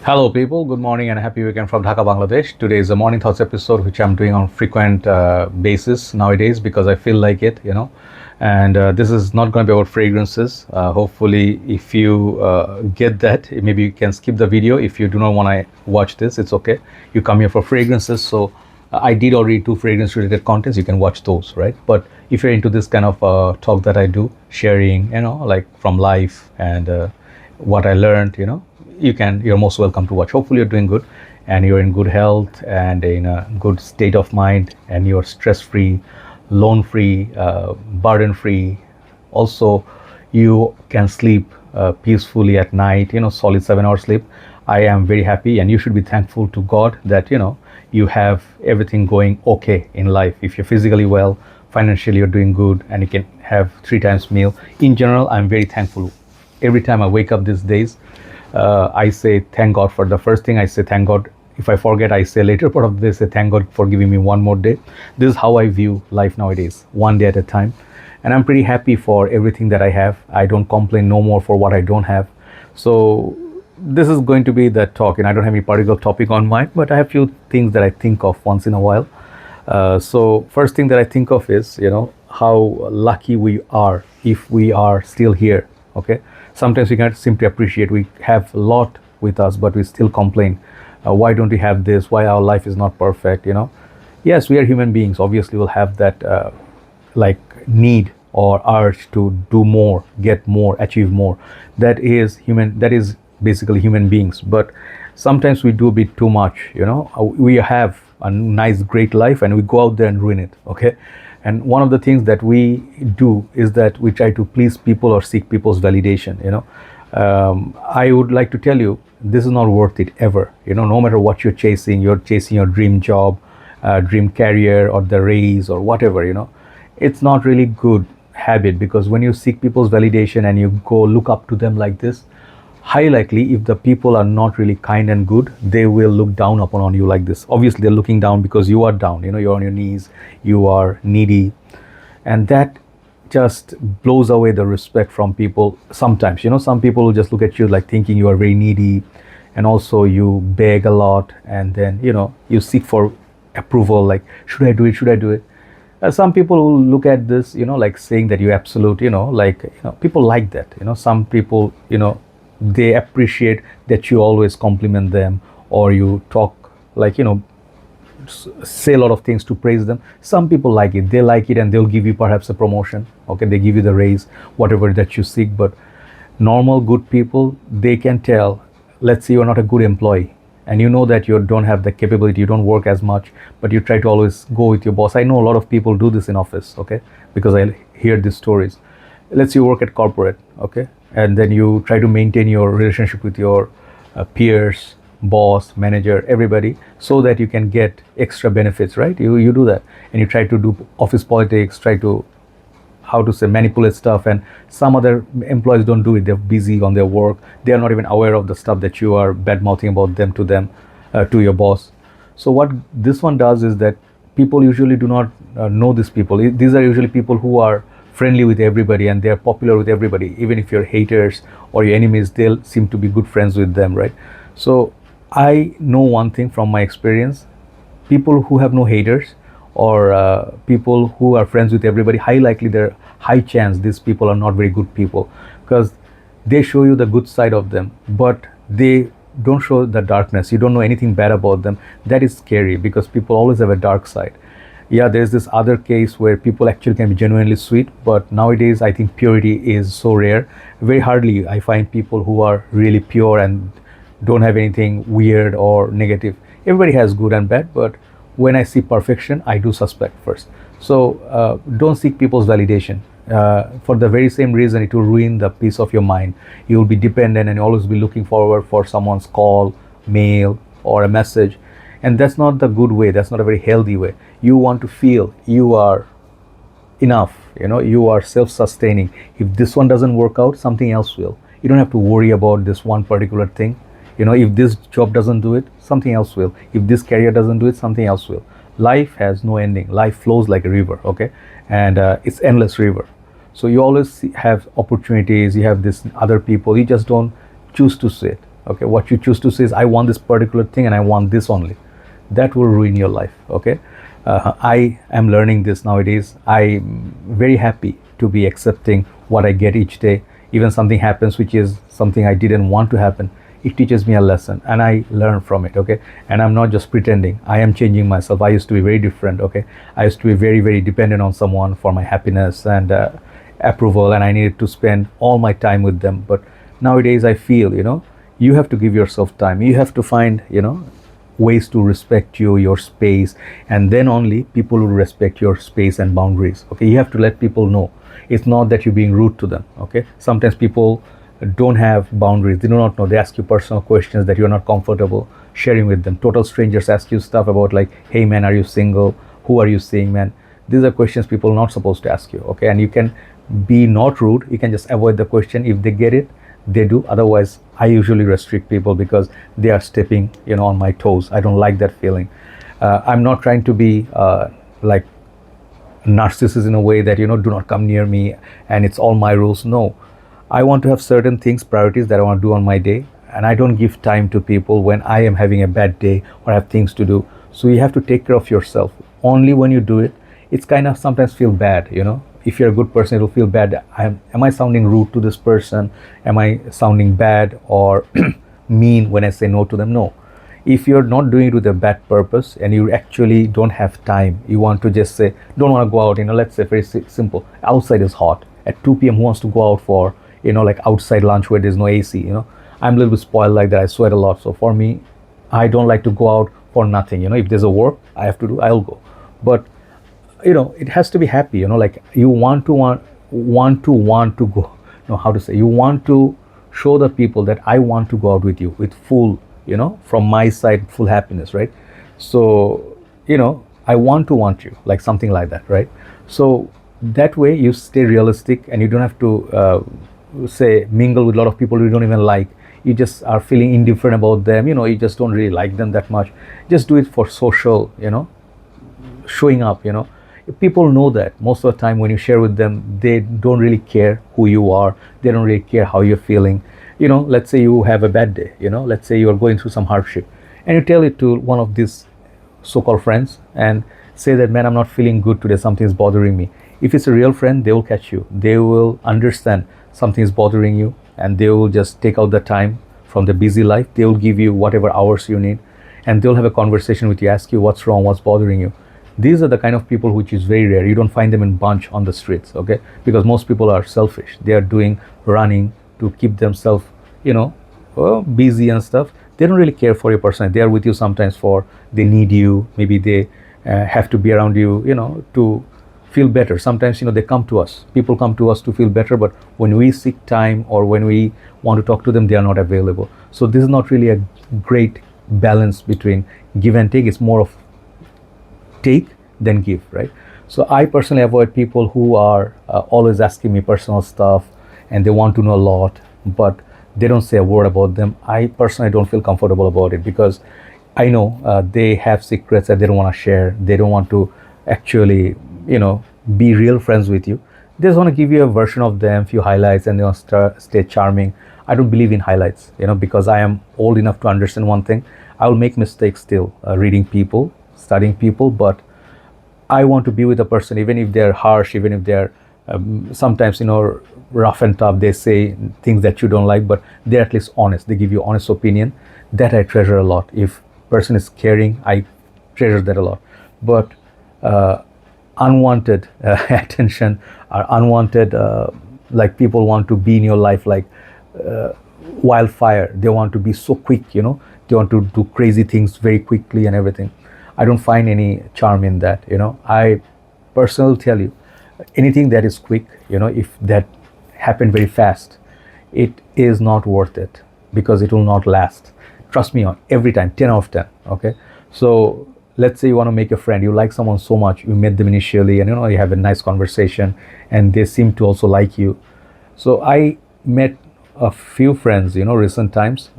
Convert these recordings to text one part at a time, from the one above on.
Hello, people. Good morning and a happy weekend from Dhaka, Bangladesh. Today is a morning thoughts episode, which I'm doing on frequent basis nowadays because I feel like it. And this is not going to be about fragrances. Hopefully, if you get that, maybe you can skip the video. If you do not want to watch this, it's okay. You come here for fragrances, so I did already two fragrance-related contents. You can watch those, right? But if you're into this kind of talk that I do, sharing, like from life and what I learned, you're most welcome to watch. Hopefully you're doing good and you're in good health and in a good state of mind and you're stress free, loan free, burden free. Also, you can sleep peacefully at night, solid 7 hours sleep. I am very happy and you should be thankful to God that you have everything going okay in life. If you're physically well, financially you're doing good, and you can have 3 times meal. In general, I'm very thankful. Every time I wake up these days, I say thank God. For the first thing, I say thank God. If I forget, I say later part of this, say thank God for giving me one more day. This is how I view life nowadays, one day at a time. And I'm pretty happy for everything that I have. I don't complain no more for what I don't have. So this is going to be the talk, and I don't have any particular topic on mind, but I have few things that I think of once in a while. So first thing that I think of is, how lucky we are if we are still here. Okay, sometimes we can't simply appreciate. We have a lot with us, but we still complain. Why don't we have this? Why our life is not perfect? Yes, we are human beings. Obviously, we'll have that like need or urge to do more, get more, achieve more. That is human. That is basically human beings. But sometimes we do a bit too much. We have a nice, great life, and we go out there and ruin it. Okay. And one of the things that we do is that we try to please people or seek people's validation. I would like to tell you, this is not worth it ever. No matter what you're chasing your dream job, dream career, or the raise or whatever. It's not really good habit, because when you seek people's validation and you go look up to them like this, high likely, if the people are not really kind and good, they will look down upon you like this. Obviously, they're looking down because you are down. You're on your knees, you are needy, and that just blows away the respect from people. Sometimes, some people will just look at you like thinking you are very needy, and also you beg a lot, and then you seek for approval, like should I do it? Should I do it? Some people will look at this, like saying that you absolute, people like that. Some people, they appreciate that you always compliment them, or you talk like say a lot of things to praise them. Some people like it, they like it, and they'll give you perhaps a promotion. Okay, they give you the raise, whatever that you seek. But normal good people, they can tell, let's say you're not a good employee and you know that you don't have the capability, you don't work as much, but you try to always go with your boss. I know a lot of people do this in office. Okay, because I hear these stories. Let's say you work at corporate. Okay, and then you try to maintain your relationship with your peers, boss, manager, everybody, so that you can get extra benefits, right? You do that, and you try to do office politics, try to, how to say, manipulate stuff. And some other employees don't do it. They're busy on their work. They are not even aware of the stuff that you are bad mouthing about them to your boss. So what this one does is that people usually do not know these people. These are usually people who are friendly with everybody, and they're popular with everybody. Even if you're haters or your enemies, they'll seem to be good friends with them, right? So I know one thing from my experience: people who have no haters, or people who are friends with everybody, high likely, there high chance these people are not very good people, because they show you the good side of them, but they don't show the darkness. You don't know anything bad about them. That is scary, because people always have a dark side. Yeah, there's this other case where people actually can be genuinely sweet, but nowadays I think purity is so rare. Very hardly I find people who are really pure and don't have anything weird or negative. Everybody has good and bad, but when I see perfection, I do suspect first. So don't seek people's validation. For the very same reason, it will ruin the peace of your mind. You will be dependent, and you always be looking forward for someone's call, mail, or a message. And that's not the good way. That's not a very healthy way. You want to feel you are enough. You are self-sustaining. If this one doesn't work out, something else will. You don't have to worry about this one particular thing. If this job doesn't do it, something else will. If this career doesn't do it, something else will. Life has no ending. Life flows like a river. Okay, and it's endless river. So you always have opportunities. You have this other people. You just don't choose to see it. Okay, what you choose to say is, I want this particular thing and I want this only. That will ruin your life. Okay, I am learning this nowadays. I'm very happy to be accepting what I get each day. Even something happens which is something I didn't want to happen, it teaches me a lesson and I learn from it. Okay, and I'm not just pretending, I am changing myself. I used to be very different. Okay, I used to be very, very dependent on someone for my happiness and approval, and I needed to spend all my time with them. But nowadays I feel, you have to give yourself time. You have to find, ways to respect you, your space, and then only people will respect your space and boundaries. Okay, you have to let people know. It's not that you're being rude to them. Okay, sometimes people don't have boundaries. They do not know. They ask you personal questions that you're not comfortable sharing with them. Total strangers ask you stuff about, like, hey man, are you single? Who are you seeing, man? These are questions people are not supposed to ask you. Okay, and you can be not rude. You can just avoid the question. If they get it, they do. Otherwise, I usually restrict people because they are stepping, on my toes. I don't like that feeling. I'm not trying to be like narcissist in a way that, do not come near me and it's all my rules. No, I want to have certain things, priorities that I want to do on my day, and I don't give time to people when I am having a bad day or have things to do. So you have to take care of yourself. Only when you do it, it's kind of sometimes feel bad. If you're a good person, it'll feel bad. Am I sounding rude to this person? Am I sounding bad or mean when I say no to them? No. If you're not doing it with a bad purpose and you actually don't have time, you want to just say, don't want to go out, let's say very simple. Outside is hot. At 2 p.m., who wants to go out for, like outside lunch where there's no AC? I'm a little bit spoiled like that. I sweat a lot. So for me, I don't like to go out for nothing. If there's a work I have to do, I'll go. But it has to be happy. Like you want to go. No, how to say? You want to show the people that I want to go out with you with full, from my side, full happiness, right? So I want you, like something like that, right? So that way you stay realistic and you don't have to say mingle with a lot of people you don't even like. You just are feeling indifferent about them. You just don't really like them that much. Just do it for social, showing up. People know that most of the time when you share with them, they don't really care who you are. They don't really care how you're feeling. Let's say you have a bad day. Let's say you are going through some hardship and you tell it to one of these so-called friends and say that, man, I'm not feeling good today, something is bothering me. If it's a real friend, they will catch you. They will understand something is bothering you and they will just take out the time from the busy life. They will give you whatever hours you need and they'll have a conversation with you, ask you what's wrong, what's bothering you. These are the kind of people which is very rare. You don't find them in bunch on the streets. Okay, because most people are selfish. They are doing running to keep themselves, busy and stuff. They don't really care for your person. They are with you sometimes for they need you. Maybe they have to be around you, to feel better. Sometimes, they come to us. People come to us to feel better, but when we seek time or when we want to talk to them, they are not available. So this is not really a great balance between give and take. It's more of take than give, right? So I personally avoid people who are always asking me personal stuff and they want to know a lot, but they don't say a word about them. I personally don't feel comfortable about it because I know they have secrets that they don't want to share. They don't want to actually, be real friends with you. They just want to give you a version of them, few highlights, and they want to stay charming. I don't believe in highlights, because I am old enough to understand one thing. I will make mistakes still, reading people, studying people, but I want to be with a person, even if they're harsh, even if they're sometimes, rough and tough. They say things that you don't like, but they're at least honest. They give you honest opinion. That I treasure a lot. If person is caring, I treasure that a lot. But unwanted attention or unwanted, like people want to be in your life like wildfire. They want to be so quick, they want to do crazy things very quickly and everything. I don't find any charm in that. I personally tell you, anything that is quick, if that happened very fast, it is not worth it because it will not last. Trust me on every time, 10 out of 10. Okay, so let's say you want to make a friend. You like someone so much, you met them initially, and you have a nice conversation, and they seem to also like you. So I met a few friends, recent times,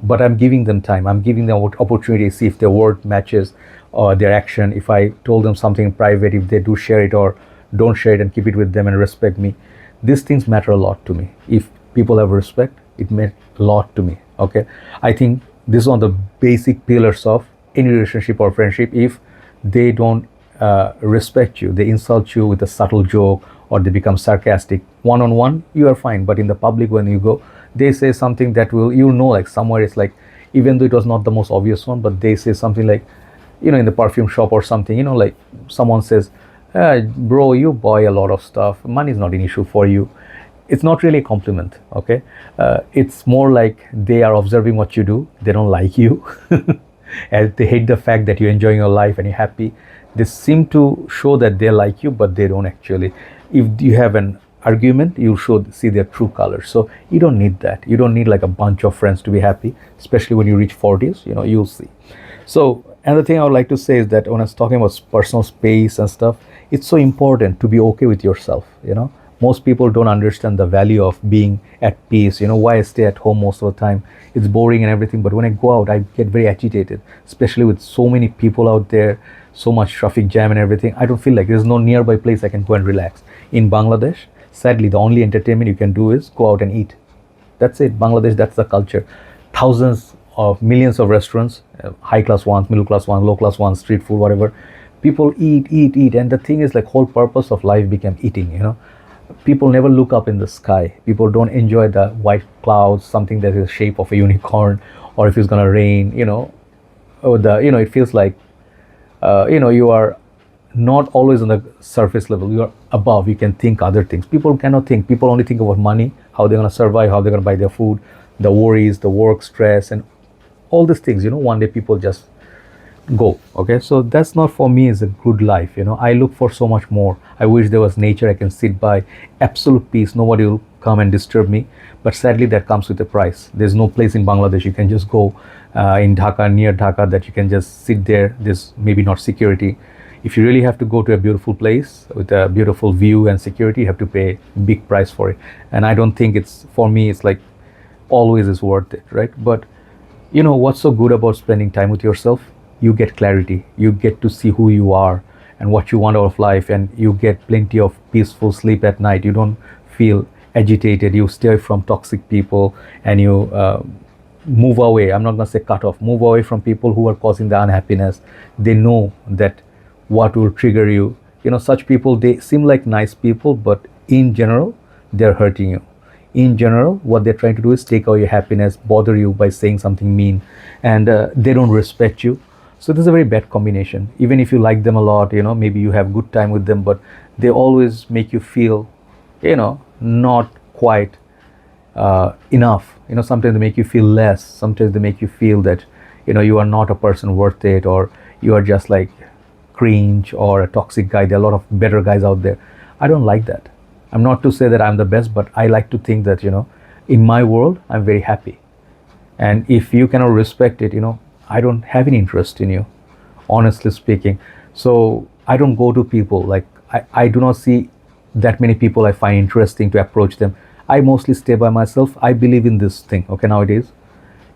but I'm giving them time. I'm giving them opportunity to see if their word matches or their action. If I told them something in private, if they do share it or don't share it and keep it with them and respect me. These things matter a lot to me. If people have respect, it meant a lot to me. Okay, I think this is one of the basic pillars of any relationship or friendship. If they don't respect you, they insult you with a subtle joke, or they become sarcastic one on one, you are fine. But in the public, when you go, they say something that will, you know, like somewhere it's like, even though it was not the most obvious one, but they say something like, in the perfume shop or something, like someone says, bro, you buy a lot of stuff, money is not an issue for you. It's not really a compliment. Okay, it's more like they are observing what you do, they don't like you. And they hate the fact that you're enjoying your life and you're happy. They seem to show that they like you, but they don't actually. If you have an argument, you should see their true colors. So you don't need that. You don't need like a bunch of friends to be happy, especially when you reach 40s. You'll see. So another thing I would like to say is that when I was talking about personal space and stuff, it's so important to be okay with yourself. Most people don't understand the value of being at peace. Why I stay at home most of the time, it's boring and everything, but when I go out, I get very agitated, especially with so many people out there, so much traffic jam and everything. I don't feel like there's no nearby place I can go and relax. In Bangladesh, sadly, the only entertainment you can do is go out and eat. That's it. Bangladesh, that's the culture. Thousands of millions of restaurants, high class ones, middle class ones, low class ones, street food, whatever. People eat, and the thing is, like, whole purpose of life became eating. People never look up in the sky. People don't enjoy the white clouds, something that is the shape of a unicorn, or if it's gonna rain, or it feels like, you are not always on the surface level. You are above. You can think other things. People cannot think. People only think about money, how they're gonna survive, how they're gonna buy their food, the worries, the work stress, and all these things. One day people just go. Okay, so that's not, for me, is a good life. I look for so much more. I wish there was nature I can sit by, absolute peace, nobody will come and disturb me. But sadly, that comes with a price. There's no place in Bangladesh you can just go, in Dhaka, near Dhaka, that you can just sit there. There's maybe not security. If you really have to go to a beautiful place with a beautiful view and security, you have to pay a big price for it. And I don't think it's, for me, it's like always is worth it, right? But what's so good about spending time with yourself? You get clarity. You get to see who you are and what you want out of life, and you get plenty of peaceful sleep at night. You don't feel agitated. You stay from toxic people, and you move away. I'm not going to say cut off. Move away from people who are causing the unhappiness. They know that what will trigger you. Such people, they seem like nice people, but in general, they're hurting you. In general, what they're trying to do is take away your happiness, bother you by saying something mean, and they don't respect you. So this is a very bad combination. Even if you like them a lot, maybe you have good time with them, but they always make you feel, not quite enough. Sometimes they make you feel less. Sometimes they make you feel that, you are not a person worth it, or you are just like cringe or a toxic guy. There are a lot of better guys out there. I don't like that. I'm not to say that I'm the best, but I like to think that, in my world, I'm very happy. And if you cannot respect it, I don't have any interest in you, honestly speaking. So I don't go to people, like, I do not see that many people I find interesting to approach them. I mostly stay by myself. I believe in this thing, okay, nowadays.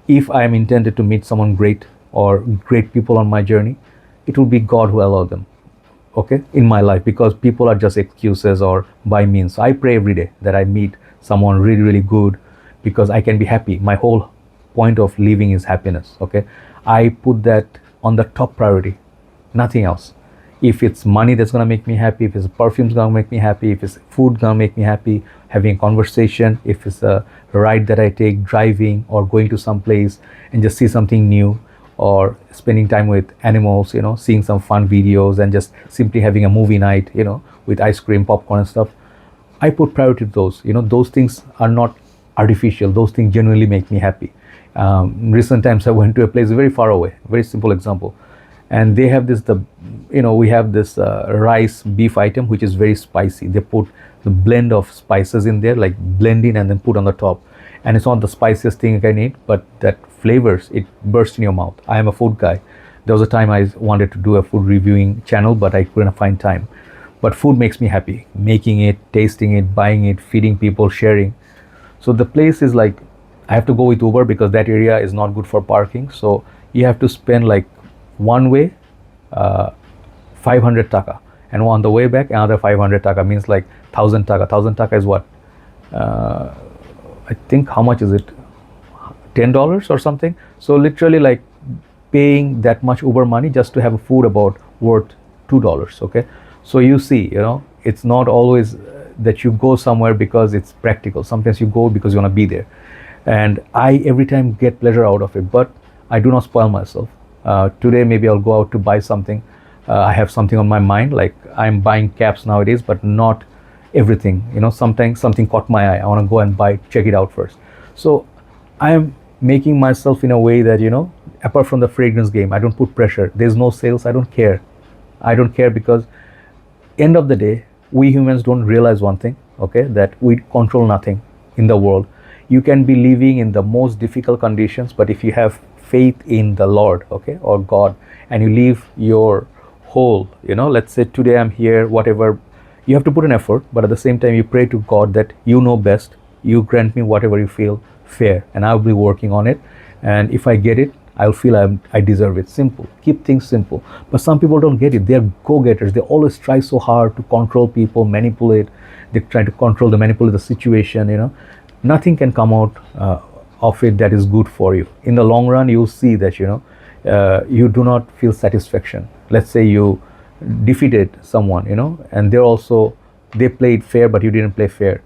If I am intended to meet someone great or great people on my journey, it will be God who allowed them, okay, in my life, because people are just excuses or by means. So I pray every day that I meet someone really, really good, because I can be happy. My whole point of living is happiness, okay. I put that on the top priority, nothing else. If it's money that's gonna make me happy, if it's perfume's gonna make me happy, if it's food gonna make me happy, having a conversation, if it's a ride that I take, driving, or going to some place and just see something new, or spending time with animals, seeing some fun videos, and just simply having a movie night, with ice cream, popcorn and stuff. I put priority to those. Those things are not artificial. Those things genuinely make me happy. Recent times I went to a place very far away, very simple example, and they have this, we have this rice beef item which is very spicy. They put the blend of spices in there, like blend in and then put on the top, and it's not the spiciest thing you can eat, but that flavors, it bursts in your mouth. I am a food guy. There was a time I wanted to do a food reviewing channel, but I couldn't find time. But food makes me happy, making it, tasting it, buying it, feeding people, sharing. So the place is like, I have to go with Uber because that area is not good for parking. So you have to spend, like, one way 500 taka, and on the way back another 500 taka, means like 1000 taka. 1000 taka is what? I think, how much is it? $10 or something. So literally like paying that much Uber money just to have a food about worth $2. Okay, so you see, it's not always that you go somewhere because it's practical. Sometimes you go because you want to be there, and I every time get pleasure out of it, but I do not spoil myself. Today maybe I'll go out to buy something. I have something on my mind, like I'm buying caps nowadays, but not everything. Sometimes something caught my eye, I want to go and buy, check it out first. So I am making myself in a way that, apart from the fragrance game, I don't put pressure. There's no sales, I don't care. I don't care, because end of the day, we humans don't realize one thing, okay, that we control nothing in the world. You can be living in the most difficult conditions, but if you have faith in the Lord, okay, or God, and you live your whole, let's say today I'm here, whatever, you have to put an effort, but at the same time you pray to God that you know best, you grant me whatever you feel fair, and I'll be working on it, and if I get it, I'll feel I deserve it. Simple. Keep things simple. But some people don't get it. They're go-getters. They always try so hard to control people, manipulate. They try to control, manipulate the situation. Nothing can come out of it that is good for you. In the long run, you'll see that, you do not feel satisfaction. Let's say you defeated someone, and they played fair, but you didn't play fair.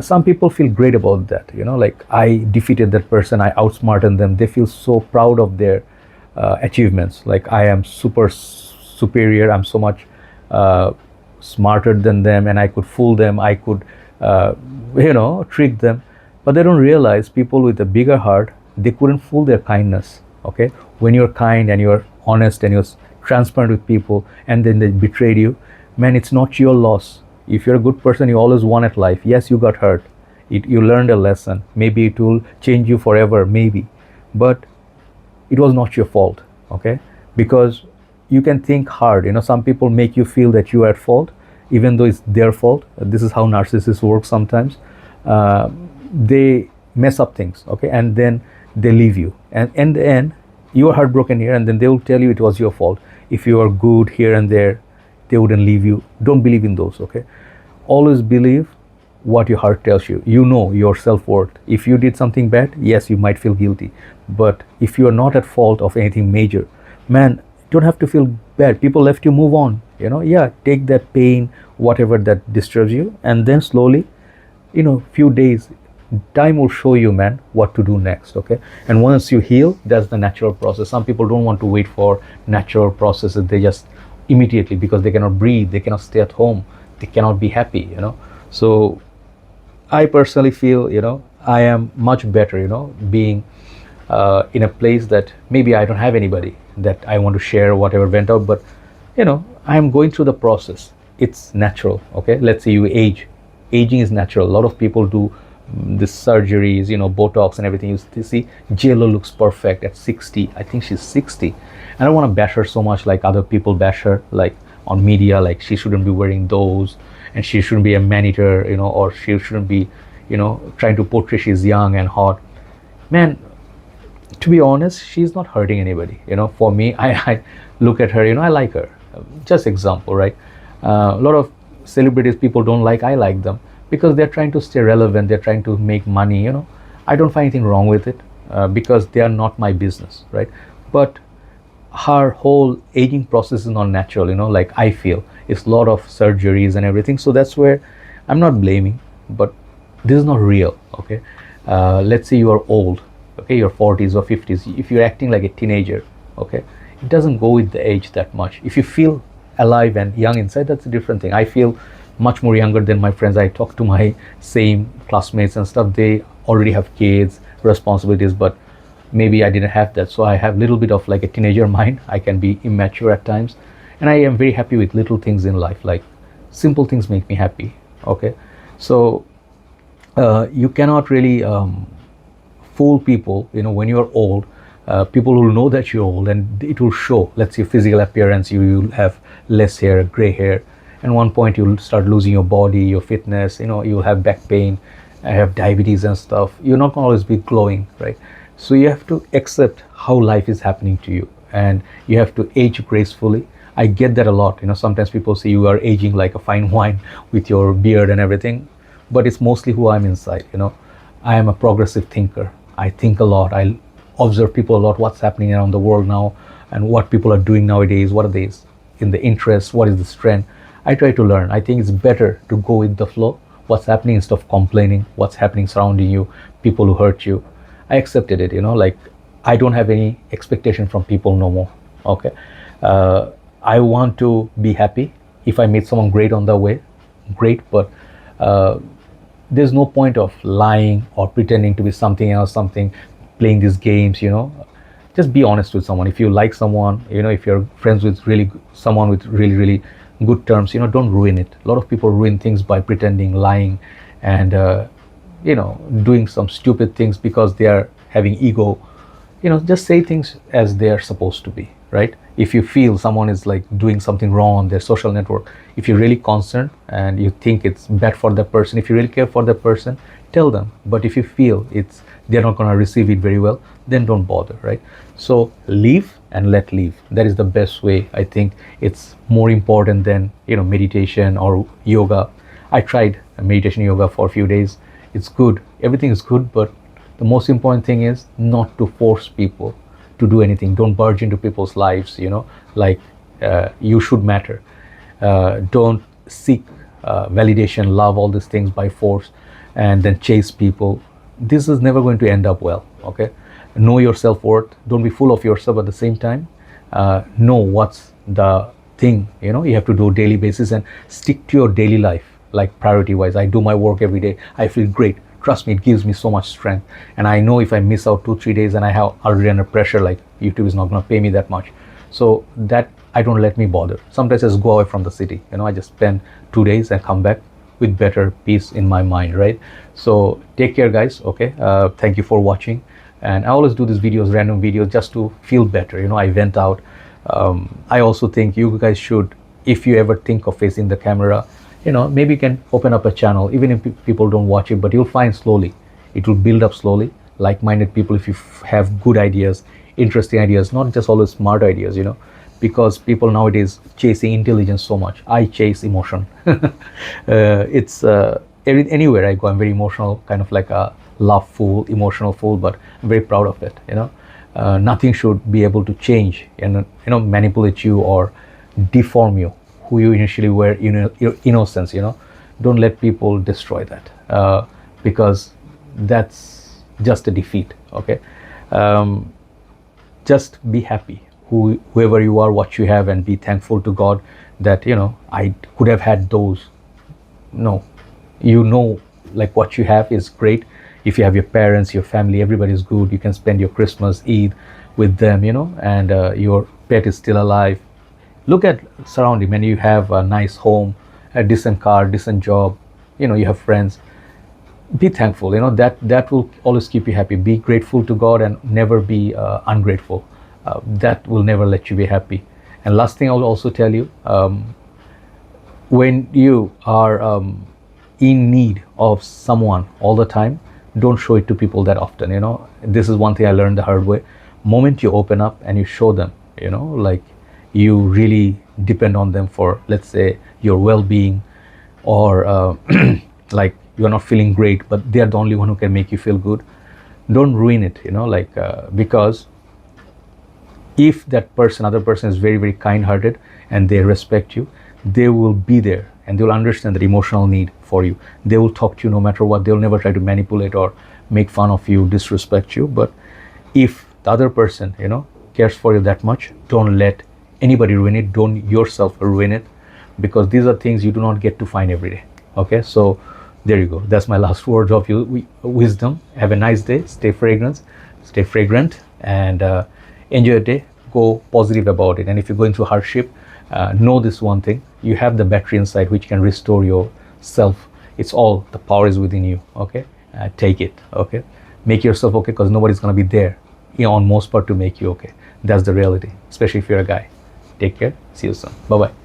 Some people feel great about that, like I defeated that person, I outsmarted them. They feel so proud of their achievements, like I am superior, I'm so much smarter than them, and I could fool them, I could trick them. But they don't realize people with a bigger heart, they couldn't fool their kindness. Okay, when you're kind and you're honest and you're transparent with people, and then they betrayed you, man, it's not your loss. If you're a good person, you always won at life. Yes, you got hurt. You learned a lesson. Maybe it will change you forever, maybe. But it was not your fault, okay? Because you can think hard. Some people make you feel that you are at fault, even though it's their fault. This is how narcissists work sometimes. They mess up things, okay? And then they leave you. And in the end, you are heartbroken here, and then they will tell you it was your fault. If you are good here and there, they wouldn't leave you. Don't believe in those, okay? Always believe what your heart tells you. You know your self-worth. If you did something bad, yes, you might feel guilty. But if you are not at fault of anything major, man, don't have to feel bad. People left you, move on. Yeah, take that pain, whatever that disturbs you, and then slowly, few days, time will show you, man, what to do next, okay? And once you heal, that's the natural process. Some people don't want to wait for natural processes. They just immediately, because they cannot breathe, they cannot stay at home, they cannot be happy. So I personally feel, I am much better, being in a place that maybe I don't have anybody that I want to share whatever went out, but I am going through the process. It's natural, okay? Let's say you aging is natural. A lot of people do this surgeries, Botox and everything. You see JLo looks perfect at 60. I think she's 60. I don't want to bash her so much like other people bash her, like on media, like she shouldn't be wearing those, and she shouldn't be a man-eater, or she shouldn't be, trying to portray she's young and hot. Man, to be honest, she's not hurting anybody. For me, I look at her, I like her. Just example, right? A lot of celebrities people don't like, I like them, because they're trying to stay relevant, they're trying to make money. I don't find anything wrong with it, because they are not my business, right? But her whole aging process is not natural, like I feel it's a lot of surgeries and everything. So that's where I'm not blaming, but this is not real, okay? Let's say you are old, okay, your 40s or 50s, if you're acting like a teenager, okay, it doesn't go with the age that much. If you feel alive and young inside, that's a different thing. I feel much more younger than my friends. I talk to my same classmates and stuff, they already have kids, responsibilities, but maybe I didn't have that. So I have a little bit of like a teenager mind. I can be immature at times, and I am very happy with little things in life. Like simple things make me happy, okay? So you cannot really fool people, when you're old. People will know that you're old, and it will show. Let's say physical appearance, you'll have less hair, gray hair, and one point you'll start losing your body, your fitness, you'll have back pain, have diabetes and stuff. You're not going to always be glowing, right? So you have to accept how life is happening to you, and you have to age gracefully. I get that a lot. Sometimes people say you are aging like a fine wine with your beard and everything, but it's mostly who I'm inside. I am a progressive thinker. I think a lot. I observe people a lot, what's happening around the world now, and what people are doing nowadays. What are they in the interest? What is the trend? I try to learn. I think it's better to go with the flow. What's happening instead of complaining. What's happening surrounding you, people who hurt you. I accepted it. Like I don't have any expectation from people no more. Okay, I want to be happy. If I meet someone great on the way, great. But there's no point of lying or pretending to be something else, something, playing these games. Just be honest with someone. If you like someone, if you're friends with someone with really really good terms, don't ruin it. A lot of people ruin things by pretending, lying, and doing some stupid things because they are having ego. Just say things as they are supposed to be, right? If you feel someone is like doing something wrong on their social network, if you're really concerned and you think it's bad for that person, if you really care for that person, tell them. But if you feel they're not going to receive it very well, then don't bother, right? So leave and let leave. That is the best way. I think it's more important than meditation or yoga. I tried meditation yoga for a few days. It's good, everything is good, but the most important thing is not to force people to do anything. Don't barge into people's lives, like you should matter. Don't seek validation, love, all these things by force and then chase people. This is never going to end up well, okay? Know your self-worth. Don't be full of yourself at the same time. Know what's the thing, you have to do daily basis and stick to your daily life, like priority wise. I do my work every day. I feel great. Trust me, it gives me so much strength. And I know if I miss out 2-3 days and I have already under pressure, like YouTube is not going to pay me that much. So that I don't let me bother. Sometimes I just go away from the city. I just spend 2 days and come back with better peace in my mind, right? So take care, guys. Okay. Thank you for watching. And I always do these videos, random videos, just to feel better. I vent out. I also think you guys should, if you ever think of facing the camera, maybe you can open up a channel, even if people don't watch it, but you'll find slowly, it will build up slowly, like-minded people. If you have good ideas, interesting ideas, not just always smart ideas, because people nowadays chasing intelligence so much. I chase emotion. It's anywhere I go, I'm very emotional, kind of like a love fool, emotional fool, but I'm very proud of it. Nothing should be able to change and manipulate you or deform you, who you initially were, your innocence. Don't let people destroy that, because that's just a defeat. Okay. Just be happy, whoever you are, what you have, and be thankful to God that I could have had those. No, like what you have is great. If you have your parents, your family, everybody's good, you can spend your Christmas, Eid with them, and your pet is still alive. Look at surrounding. When you have a nice home, a decent car, decent job, you have friends, be thankful. That will always keep you happy. Be grateful to God and never be ungrateful. That will never let you be happy. And last thing I will also tell you, when you are in need of someone all the time, don't show it to people that often. This is one thing I learned the hard way. Moment you open up and you show them, like you really depend on them for, let's say, your well-being, or like you're not feeling great, but they're the only one who can make you feel good. Don't ruin it, because if that other person is very very kind-hearted and they respect you, they will be there and they will understand the emotional need for you. They will talk to you no matter what. They'll never try to manipulate or make fun of you, disrespect you. But if the other person cares for you that much, don't let anybody ruin it. Don't yourself ruin it, because these are things you do not get to find every day. Okay, so there you go. That's my last words of you wisdom. Have a nice day. Stay fragrant, and enjoy your day. Go positive about it. And if you're going through hardship, know this one thing: you have the battery inside which can restore yourself. It's all, the power is within you. Okay, take it. Okay, make yourself okay, because nobody's going to be there on most part to make you okay. That's the reality, especially if you're a guy. Take care. See you soon. Bye bye.